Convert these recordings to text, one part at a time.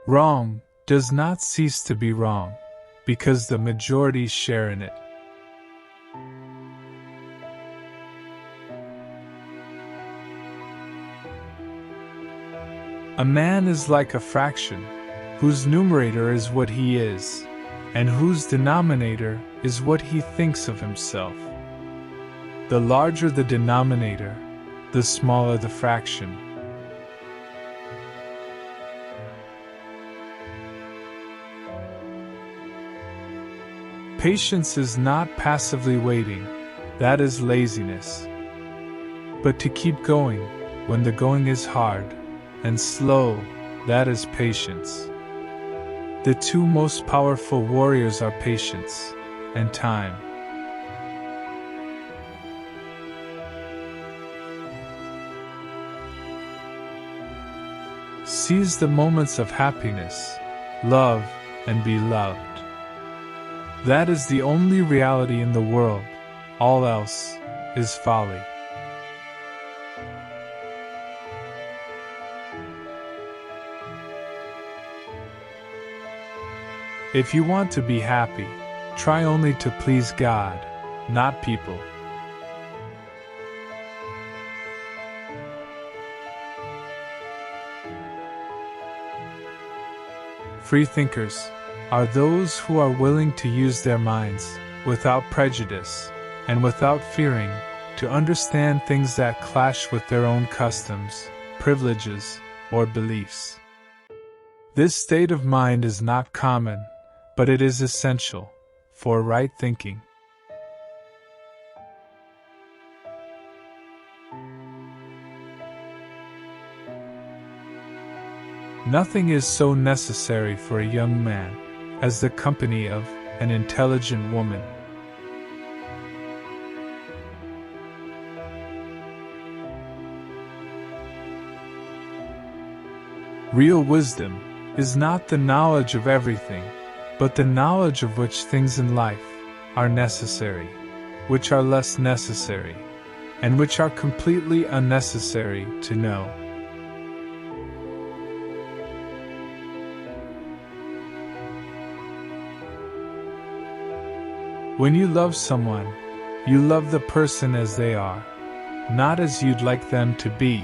Wrong does not cease to be wrong, because the majority share in it. A man is like a fraction, whose numerator is what he is, and whose denominator is what he thinks of himself. The larger the denominator, the smaller the fraction. Patience is not passively waiting, that is laziness. But to keep going, when the going is hard and slow, that is patience. The two most powerful warriors are patience and time. Seize the moments of happiness, love, and be loved. That is the only reality in the world, all else is folly. If you want to be happy, try only to please God, not people. Free thinkers are those who are willing to use their minds, without prejudice, and without fearing, to understand things that clash with their own customs, privileges, or beliefs. This state of mind is not common, but it is essential for right thinking. Nothing is so necessary for a young man as the company of an intelligent woman. Real wisdom is not the knowledge of everything, but the knowledge of which things in life are necessary, which are less necessary, and which are completely unnecessary to know. When you love someone, you love the person as they are, not as you'd like them to be.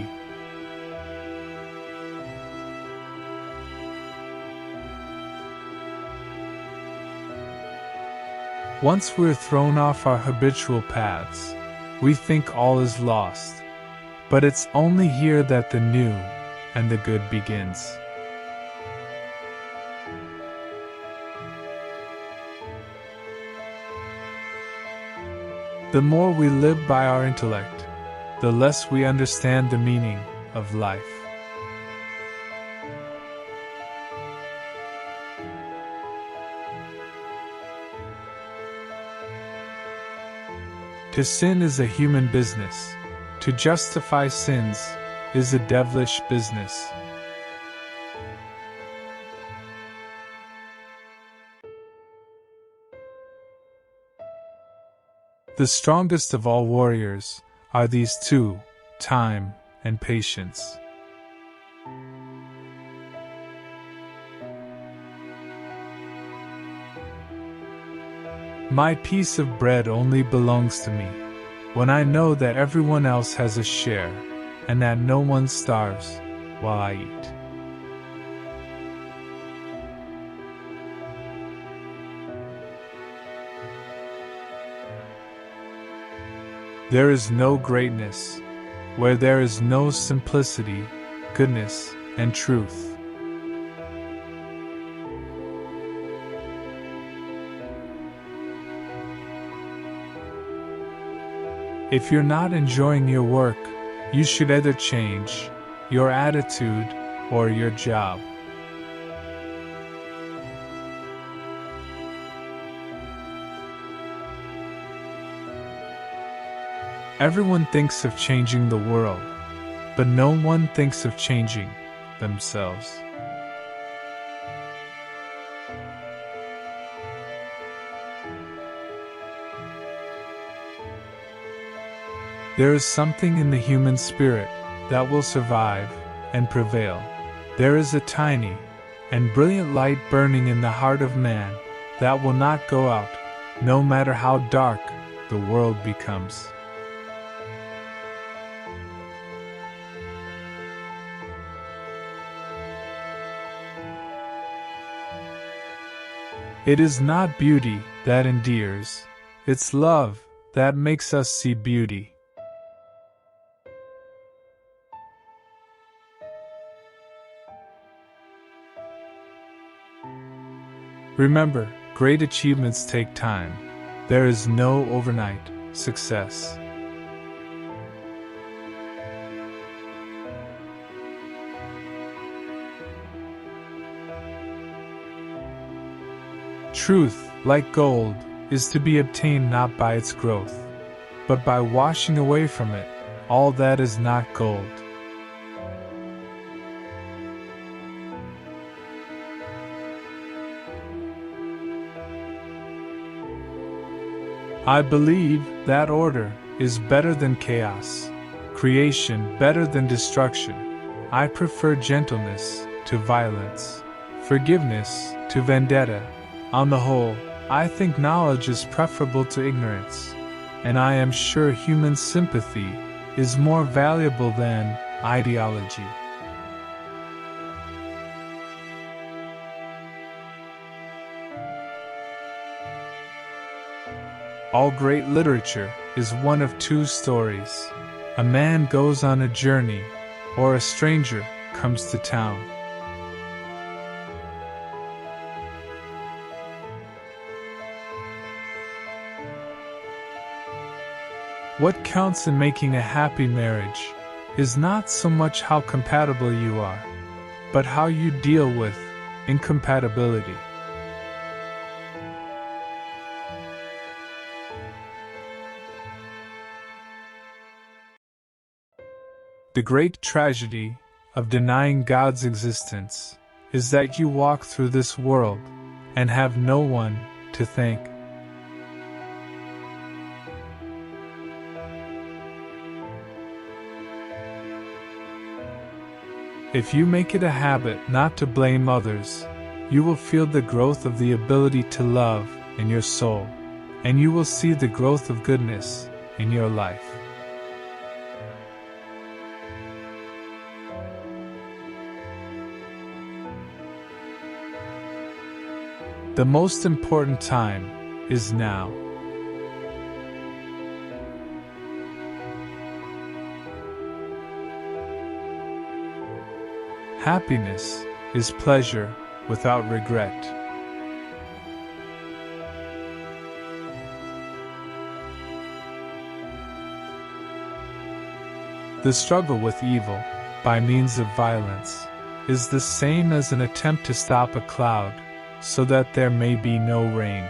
Once we're thrown off our habitual paths, we think all is lost, but it's only here that the new and the good begins. The more we live by our intellect, the less we understand the meaning of life. To sin is a human business. To justify sins is a devilish business. The strongest of all warriors are these two, time and patience. My piece of bread only belongs to me when I know that everyone else has a share and that no one starves while I eat. There is no greatness where there is no simplicity, goodness, and truth. If you're not enjoying your work, you should either change your attitude or your job. Everyone thinks of changing the world, but no one thinks of changing themselves. There is something in the human spirit that will survive and prevail. There is a tiny, and brilliant light burning in the heart of man that will not go out, no matter how dark the world becomes. It is not beauty that endears, it's love that makes us see beauty. Remember, great achievements take time. There is no overnight success. Truth, like gold, is to be obtained not by its growth, but by washing away from it all that is not gold. I believe that order is better than chaos, creation better than destruction. I prefer gentleness to violence, forgiveness to vendetta. On the whole, I think knowledge is preferable to ignorance, and I am sure human sympathy is more valuable than ideology. All great literature is one of two stories. A man goes on a journey, or a stranger comes to town. What counts in making a happy marriage is not so much how compatible you are, but how you deal with incompatibility. The great tragedy of denying God's existence is that you walk through this world and have no one to thank. If you make it a habit not to blame others, you will feel the growth of the ability to love in your soul, and you will see the growth of goodness in your life. The most important time is now. Happiness is pleasure without regret. The struggle with evil, by means of violence, is the same as an attempt to stop a cloud, so that there may be no rain.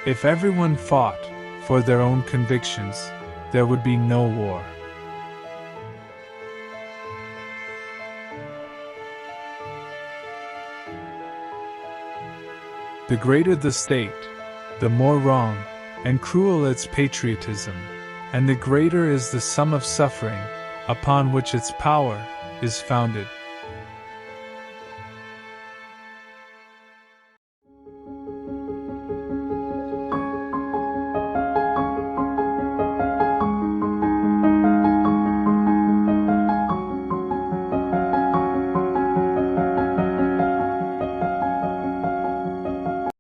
If everyone fought for their own convictions, there would be no war. The greater the state, the more wrong and cruel its patriotism, and the greater is the sum of suffering upon which its power is founded.